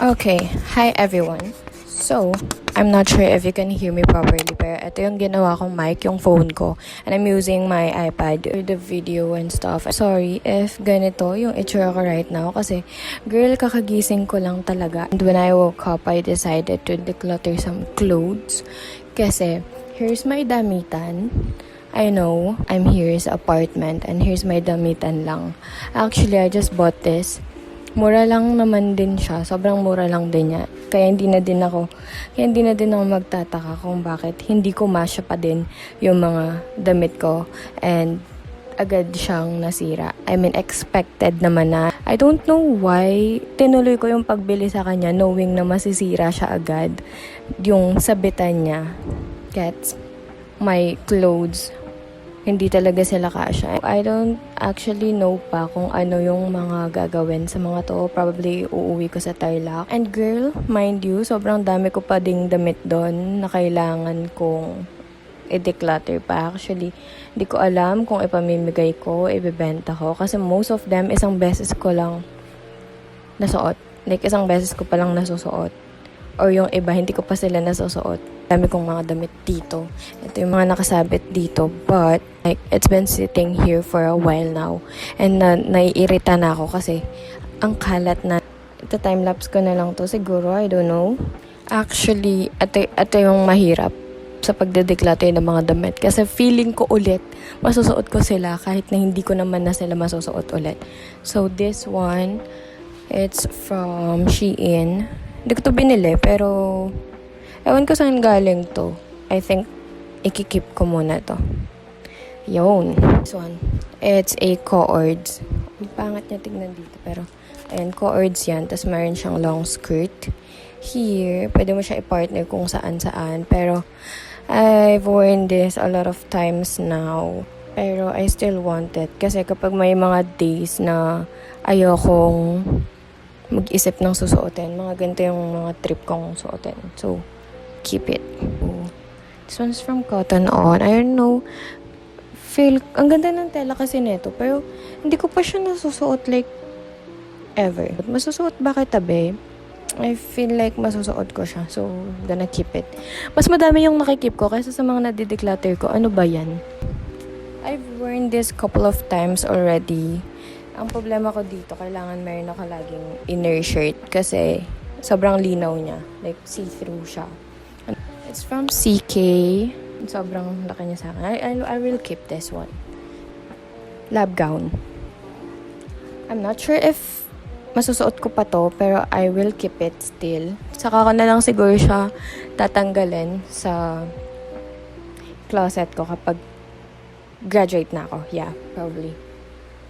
Okay, hi everyone. So, I'm not sure if you can hear me properly, pero ito yung ginawa kong mic, yung phone ko. And I'm using my iPad for the video and stuff. Sorry if ganito yung itsura ko right now kasi girl, kakagising ko lang talaga. And when I woke up, I decided to declutter some clothes kasi here's my damitan. I know, I'm here sa apartment and here's my damitan lang. Actually, I just bought this. Mura lang naman din siya. Sobrang mura lang din niya. Kaya hindi na din ako magtataka kung bakit hindi ko masya pa din yung mga damit ko. And agad siyang nasira. I mean, expected naman na. I don't know why tinuloy ko yung pagbili sa kanya knowing na masisira siya agad. Yung sabitan niya. Gets my clothes. Hindi talaga sila kasya. I don't actually know pa kung ano yung mga gagawin sa mga to. Probably uuwi ko sa Tarlac. And girl, mind you, sobrang dami ko pa ding damit doon na kailangan kong i-declutter pa. Actually, hindi ko alam kung ipamimigay ko, ibebenta ko. Kasi most of them, isang beses ko lang nasuot. Like, isang beses ko pa lang nasusuot. Or yung iba, hindi ko pa sila nasusuot. Dami kong mga damit dito. Ito yung mga nakasabit dito. But, like, it's been sitting here for a while now. And naiirita na ako kasi ang kalat na. Ito time-lapse ko na lang to. Siguro, I don't know. Actually, ito yung mahirap sa pagdedeclutter ng mga damit. Kasi feeling ko ulit, masusuot ko sila kahit na hindi ko naman na sila masusuot ulit. So, this one, it's from Shein. Hindi ko to binili, pero ewan ko saan galing to. I think, ikikip ko muna to. Yun. This one. It's a co-ords. Ang pangat niya tignan dito, pero ayan, co-ords yan. Tapos mayroon siyang long skirt. Here, pwede mo siya i-partner kung saan-saan. Pero, I've worn this a lot of times now. Pero, I still want it. Kasi kapag may mga days na ayokong mag-isip ng susuotin. Mga ganito yung mga trip kong suotin. So, keep it. This one's from Cotton On. I don't know. Ang ganda ng tela kasi nito. Pero, hindi ko pa siya nasusuot like, ever. Masusuot ba kita, babe? I feel like masusuot ko siya. So, gonna keep it. Mas madami yung nakikip ko kaysa sa mga nadideclutter ko. Ano ba yan? I've worn this couple of times already. Ang problema ko dito, kailangan meron ako laging inner shirt kasi sobrang linaw niya. Like, see-through siya. It's from CK. Sobrang laki niya sa akin. I will keep this one. Lab gown. I'm not sure if masusuot ko pa to, pero I will keep it still. Saka ko na lang siguro siya tatanggalin sa closet ko kapag graduate na ako. Yeah, probably.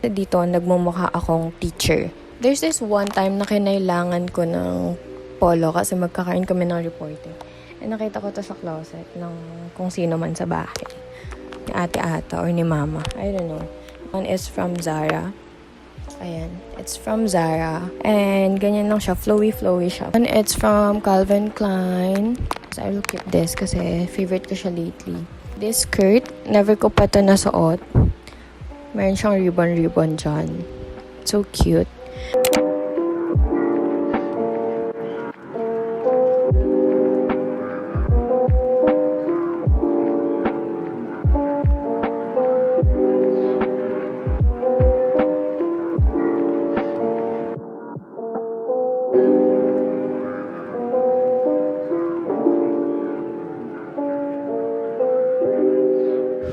Dito, nagmumukha akong teacher. There's this one time na kinailangan ko ng polo kasi magkakaroon kami ng reporting. And nakita ko to sa closet ng kung sino man sa bahay. Ni ate-ata or ni mama. I don't know. One is from Zara. Ayan. It's from Zara. And ganyan lang siya. Flowy-flowy siya. And it's from Calvin Klein. So I will keep this kasi favorite ko siya lately. This skirt, never ko pa ito nasuot. Meron siyang ribbon-ribbon dyan. So cute.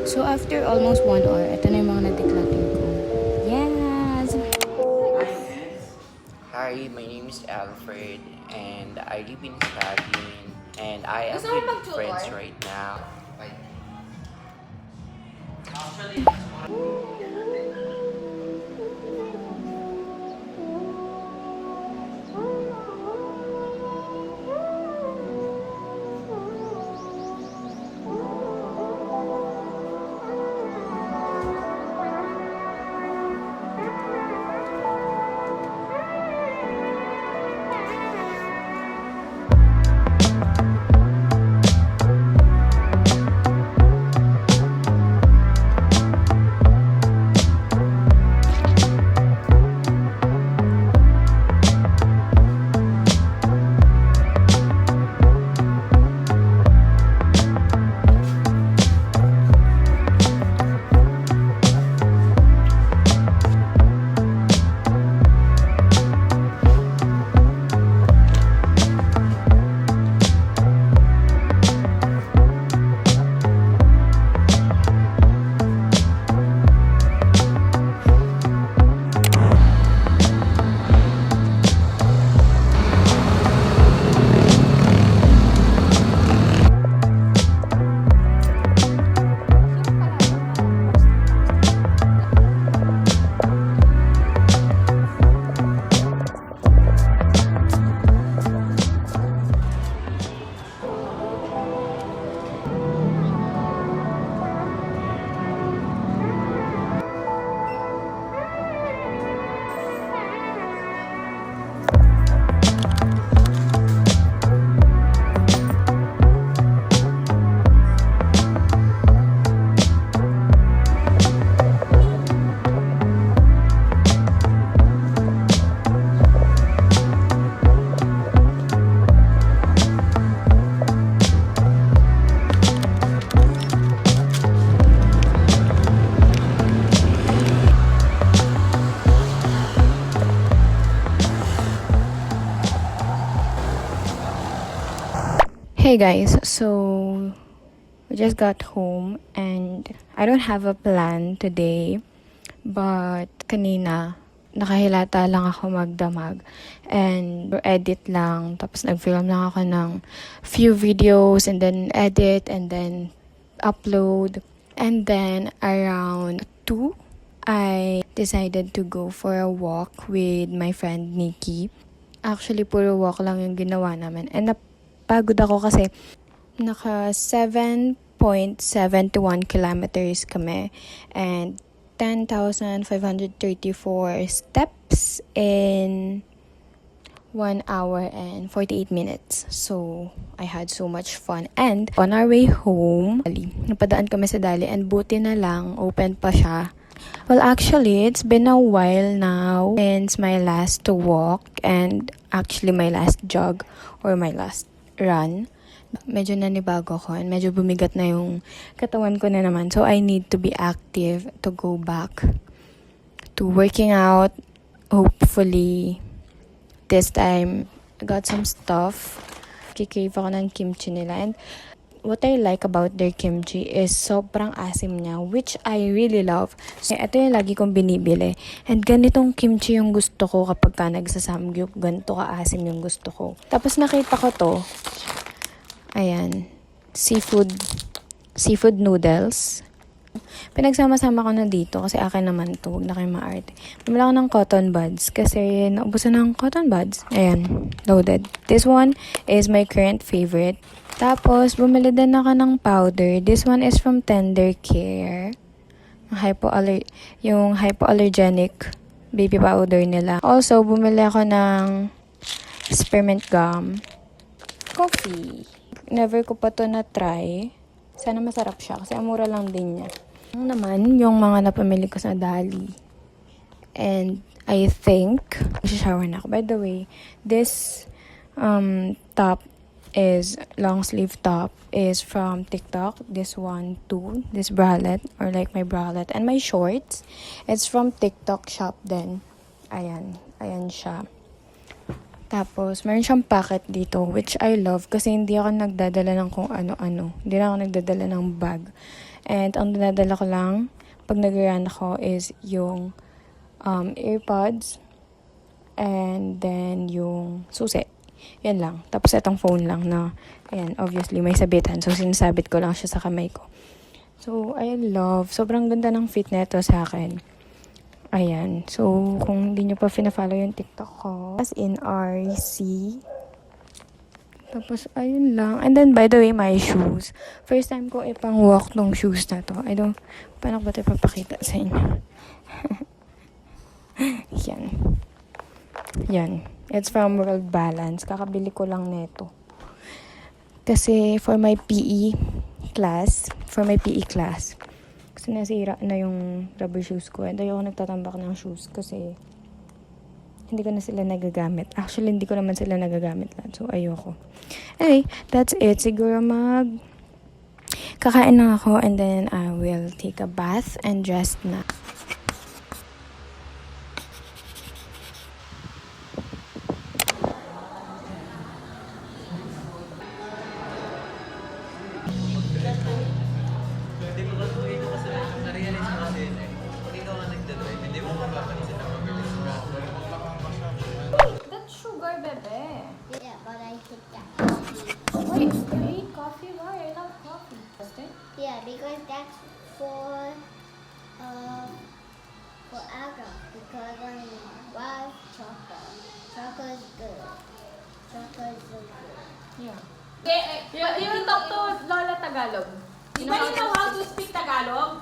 So after almost 1 hour, ito na yung mga na-declutter ko. Yes! Hi, my name is Alfred and I live in Calvin and I am with friends right now. Hey guys, so we just got home and I don't have a plan today, but kanina nakahilata lang ako magdamag and edit lang, tapos nag-film lang ako ng few videos and then edit and then upload, and then around 2 I decided to go for a walk with my friend Nikki. Actually, puro walk lang yung ginawa namin. And napagod ako kasi naka 7.71 kilometers kami. And 10,534 steps in 1 hour and 48 minutes. So, I had so much fun. And on our way home, napadaan kami sa Dali and buti na lang, open pa siya. Well, actually, it's been a while now since my last walk and actually my last jog or my last run. Medyo nanibago ko and medyo bumigat na yung katawan ko na naman. So, I need to be active to go back to working out. Hopefully, this time, I got some stuff. Kikave ako ng kimchi nila. And what I like about their kimchi is sobrang asim niya, which I really love. So, ito yung lagi kong binibili. And ganitong kimchi yung gusto ko kapag ka nagsasamgyup. Ganito ka-asim yung gusto ko. Tapos nakita ko to. Ayan. Seafood noodles. Pinagsama-sama ko na dito kasi akin naman to. Huwag na kayo maarte. Bumila ako ng cotton buds kasi naubusan ng cotton buds. Ayan. Loaded. This one is my current favorite. Tapos, bumili din ako ng powder. This one is from Tender Care. Yung hypoallergenic baby powder nila. Also, bumili ako ng spearmint gum. Coffee. Never ko pa to na-try. Sana masarap siya kasi amura lang din niya. Yung naman, yung mga napamili ko sa Dali. And I think, shower na ako. By the way, this top is long sleeve top is from TikTok. This one too, this bralette or like my bralette, and my shorts, it's from TikTok shop din. Ayan siya. Tapos meron siyang packet dito which I love kasi hindi ako nagdadala ng kung ano-ano. Hindi na ako nagdadala ng bag. And ang dinadala ko lang pag nag-run ako is yung earpods and then yung susi. Yan lang. Tapos itong phone lang na, ayan, obviously may sabitan. So, sinasabit ko lang siya sa kamay ko. So, I love. Sobrang ganda ng fit nito sa akin. Ayan. So, kung hindi nyo pa fina-follow yung TikTok ko, as in RC. Tapos, ayun lang. And then, by the way, my shoes. First time ko ipang-walk tong shoes na to. Paano ko ba ito ipapakita sa inyo? Yan. It's from World Balance. Kakabili ko lang neto. Kasi for my PE class. Kasi nasira na yung rubber shoes ko. And ayoko nagtatambak ng shoes kasi hindi ko na sila nagagamit. Actually, hindi ko naman sila nagagamit lahat. So, ayoko. Anyway, that's it. Siguro kakain na ako and then I will take a bath and dress na. That's sugar, bebe. Yeah, but I hate that. Wait, you eat coffee? Why? I love coffee. Yeah, because that's for adults. Because I love chocolate. Chocolate's good. Chocolate's so good. Yeah. You will talk to Lola Tagalog. When you know how to speak Tagalog,